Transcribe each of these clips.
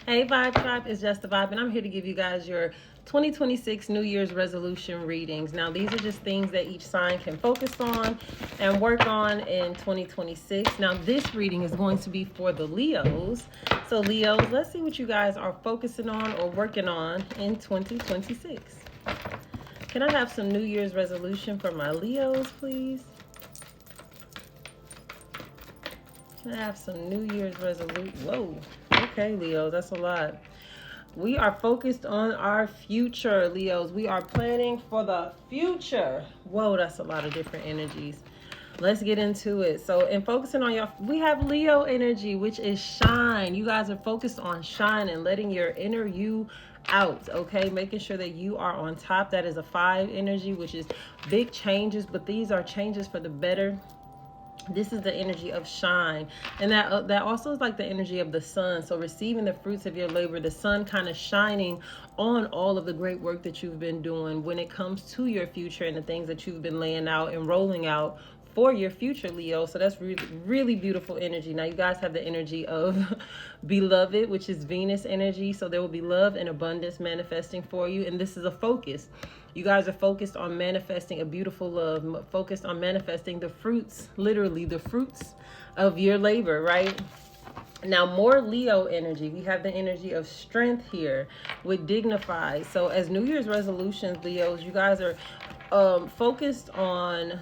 Hey, Vibe Tribe, it's just the Vibe, and I'm here to give you guys your 2026 New Year's resolution readings. Now, these are just things that each sign can focus on and work on in 2026. Now, this reading is going to be for the Leos. So, Leos, let's see what you guys are focusing on or working on in 2026. Can I have some New Year's resolution for my Leos, please? Can I have some New Year's resolution? Whoa. Okay, Leos, that's a lot. We are focused on our future, Leos. We are planning for the future. Whoa, that's a lot of different energies. Let's get into it. So, in focusing on your, we have Leo energy, which is shine. You guys are focused on shine and letting your inner you out, okay? Making sure that you are on top. That is a 5 energy, which is big changes, but these are changes for the better. This is the energy of shine, and that also is like the energy of the sun. So receiving the fruits of your labor, the sun kind of shining on all of the great work that you've been doing when it comes to your future and the things that you've been laying out and rolling out for your future, Leo. So that's really, really beautiful energy. Now you guys have the energy of beloved, which is Venus energy. So there will be love and abundance manifesting for you, and this is a focus. You guys are focused on manifesting a beautiful love, focused on manifesting the fruits, literally the fruits of your labor, right? Now, more Leo energy. We have the energy of strength here with dignified. So as New Year's resolutions, Leos, you guys are focused on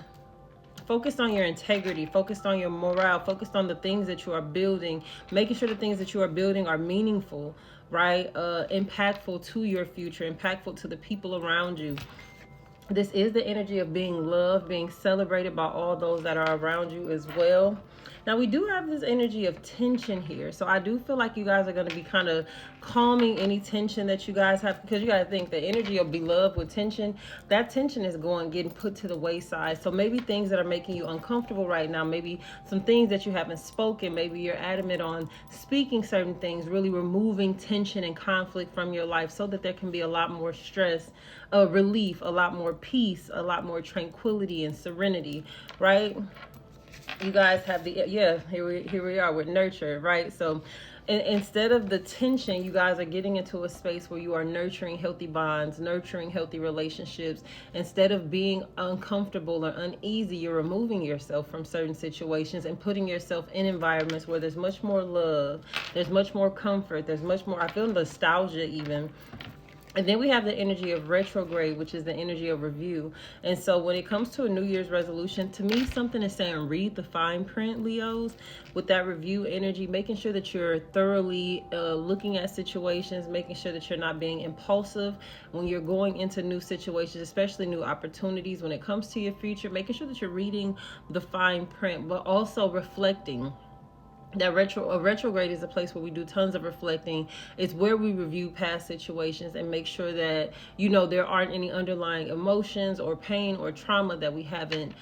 your integrity, focused on your morale, focused on the things that you are building, making sure the things that you are building are meaningful, right? Impactful to your future, impactful to the people around you. This is the energy of being loved, being celebrated by all those that are around you as well. Now, we do have this energy of tension here. So I do feel like you guys are going to be kind of calming any tension that you guys have, because you got to think the energy of beloved with tension, that tension is getting put to the wayside. So maybe things that are making you uncomfortable right now, maybe some things that you haven't spoken, maybe you're adamant on speaking certain things, really removing tension and conflict from your life so that there can be a lot more stress, relief, a lot more peace, a lot more tranquility and serenity, right? You guys have the, yeah, here we are with nurture, right? So instead of the tension, you guys are getting into a space where you are nurturing healthy bonds, nurturing healthy relationships. Instead of being uncomfortable or uneasy, you're removing yourself from certain situations and putting yourself in environments where there's much more love, there's much more comfort, there's much more, I feel nostalgia even. And then we have the energy of retrograde, which is the energy of review. And so when it comes to a New Year's resolution, to me, something is saying read the fine print, Leos, with that review energy, making sure that you're thoroughly looking at situations, making sure that you're not being impulsive when you're going into new situations, especially new opportunities when it comes to your future, making sure that you're reading the fine print, but also reflecting. That retrograde is a place where we do tons of reflecting. It's where we review past situations and make sure that, there aren't any underlying emotions or pain or trauma that we haven't,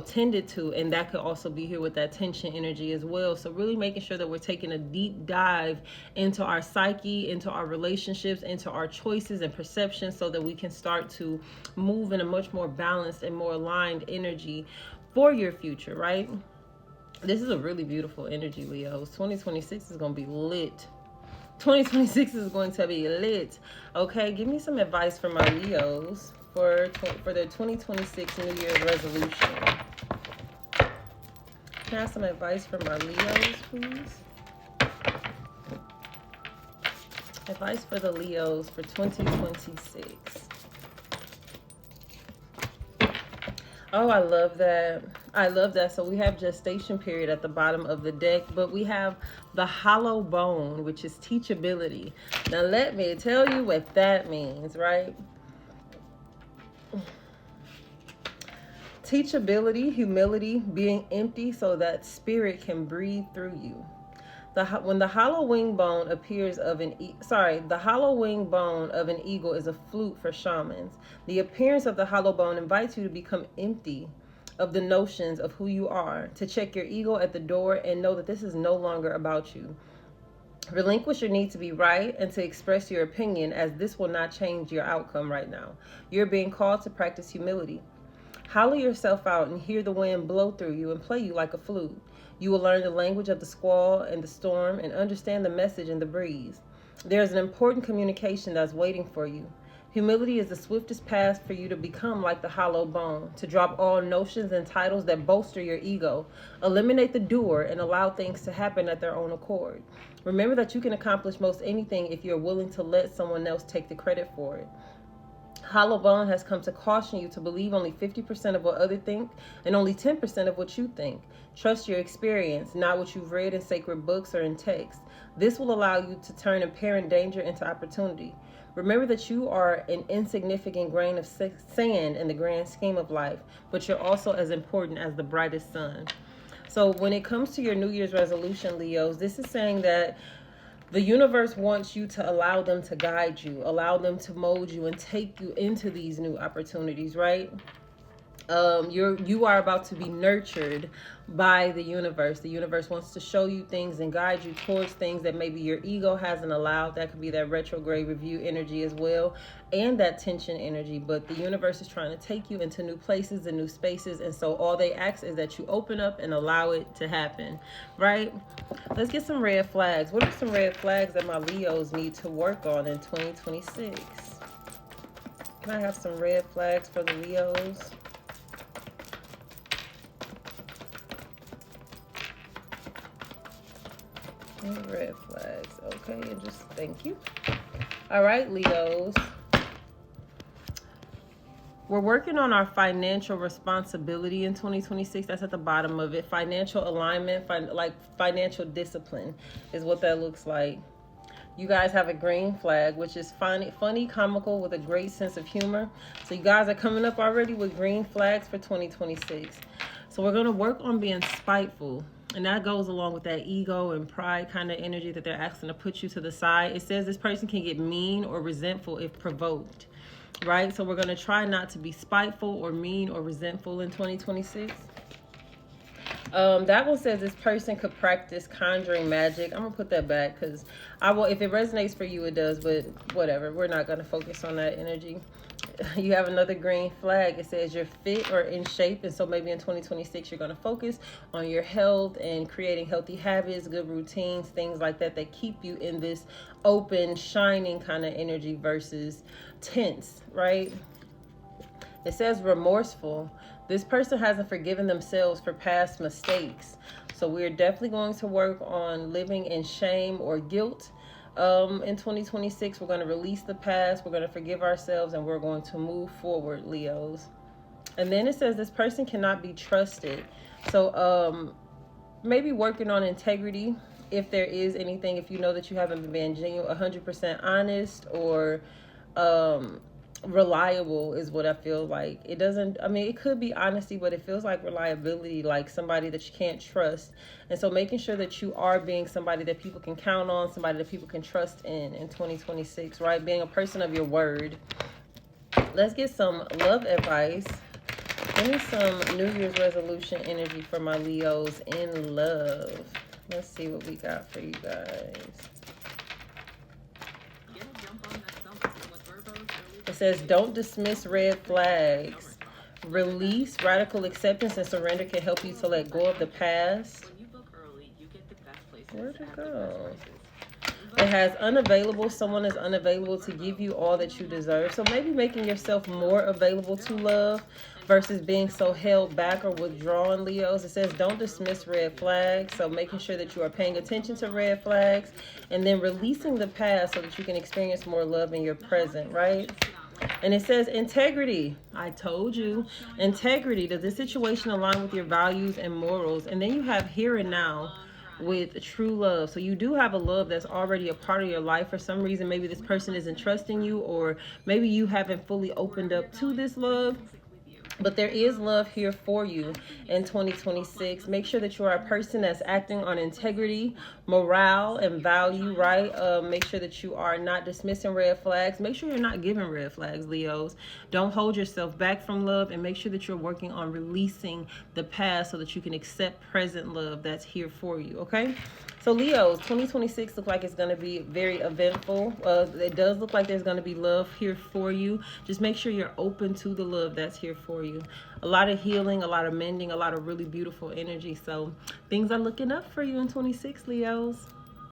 tended to. And that could also be here with that tension energy as well. So really making sure that we're taking a deep dive into our psyche, into our relationships, into our choices and perceptions, so that we can start to move in a much more balanced and more aligned energy for your future, right? This is a really beautiful energy, Leos. 2026 is going to be lit. 2026 is going to be lit. Okay, give me some advice for my Leos for their 2026 New Year's resolution. Can I have some advice for my Leos, please? Advice for the Leos for 2026. Oh, I love that. I love that. So we have gestation period at the bottom of the deck, but we have the hollow bone, which is teachability. Now, let me tell you what that means, right? Teachability, humility, being empty so that spirit can breathe through you. When the hollow wing bone appears of the hollow wing bone of an eagle is a flute for shamans. The appearance of the hollow bone invites you to become empty of the notions of who you are, to check your ego at the door and know that this is no longer about you. Relinquish your need to be right and to express your opinion, as this will not change your outcome right now. You're being called to practice humility. Hollow yourself out and hear the wind blow through you and play you like a flute. You will learn the language of the squall and the storm and understand the message in the breeze. There's an important communication that's waiting for you. Humility is the swiftest path for you to become like the hollow bone, to drop all notions and titles that bolster your ego. Eliminate the doer and allow things to happen at their own accord. Remember that you can accomplish most anything if you're willing to let someone else take the credit for it. Hollow Bone has come to caution you to believe only 50% of what others think and only 10% of what you think. Trust your experience, not what you've read in sacred books or in text. This will allow you to turn apparent danger into opportunity. Remember that you are an insignificant grain of sand in the grand scheme of life, but you're also as important as the brightest sun. So when it comes to your New Year's resolution, Leos, this is saying that the universe wants you to allow them to guide you, allow them to mold you and take you into these new opportunities, right? You are about to be nurtured by the universe. The universe wants to show you things and guide you towards things that maybe your ego hasn't allowed. That could be that retrograde review energy as well, and that tension energy. But the universe is trying to take you into new places and new spaces, and so all they ask is that you open up and allow it to happen, right? Let's get some red flags. What are some red flags that my Leos need to work on in 2026? Can I have some red flags for the Leos? Red flags. Okay, and just thank you. All right, Leos. We're working on our financial responsibility in 2026. That's at the bottom of it. Financial alignment, like financial discipline is what that looks like. You guys have a green flag, which is funny, comical, with a great sense of humor. So you guys are coming up already with green flags for 2026. So we're going to work on being spiteful. And that goes along with that ego and pride kind of energy that they're asking to put you to the side. It says this person can get mean or resentful if provoked, right? So we're going to try not to be spiteful or mean or resentful in 2026. That one says this person could practice conjuring magic. I'm going to put that back because if it resonates for you, it does, but whatever. We're not going to focus on that energy. You have another green flag. It says you're fit or in shape, and so maybe in 2026 you're going to focus on your health and creating healthy habits, good routines, things like that keep you in this open, shining kind of energy versus tense, right? It says remorseful. This person hasn't forgiven themselves for past mistakes, so we're definitely going to work on living in shame or guilt. In 2026, we're going to release the past, we're going to forgive ourselves, and we're going to move forward, Leos. And then it says this person cannot be trusted. So maybe working on integrity, if there is anything, if you know that you haven't been genuine, 100% honest or reliable is what I feel like. It doesn't, I mean, it could be honesty, but it feels like reliability, like somebody that you can't trust. And so making sure that you are being somebody that people can count on, somebody that people can trust in 2026, right? Being a person of your word. Let's get some love advice. Give me some New Year's resolution energy for my Leos in love. Let's see what we got for you guys. It says, don't dismiss red flags. Release, radical acceptance, and surrender can help you to let go of the past. Where'd it go? It has unavailable. Someone is unavailable to give you all that you deserve. So maybe making yourself more available to love versus being so held back or withdrawn, Leos. It says don't dismiss red flags. So making sure that you are paying attention to red flags and then releasing the past so that you can experience more love in your present, right? And it says integrity. I told you. Integrity. Does this situation align with your values and morals? And then you have here and now with true love. So you do have a love that's already a part of your life. For some reason, maybe this person isn't trusting you, or maybe you haven't fully opened up to this love. But there is love here for you in 2026. Make sure that you are a person that's acting on integrity, morale, and value, right? Make sure that you are not dismissing red flags. Make sure you're not giving red flags, Leos. Don't hold yourself back from love, and make sure that you're working on releasing the past so that you can accept present love that's here for you, okay? So Leos, 2026 looks like it's going to be very eventful. It does look like there's going to be love here for you. Just make sure you're open to the love that's here for you. A lot of healing, a lot of mending, a lot of really beautiful energy. So things are looking up for you in 26, Leos.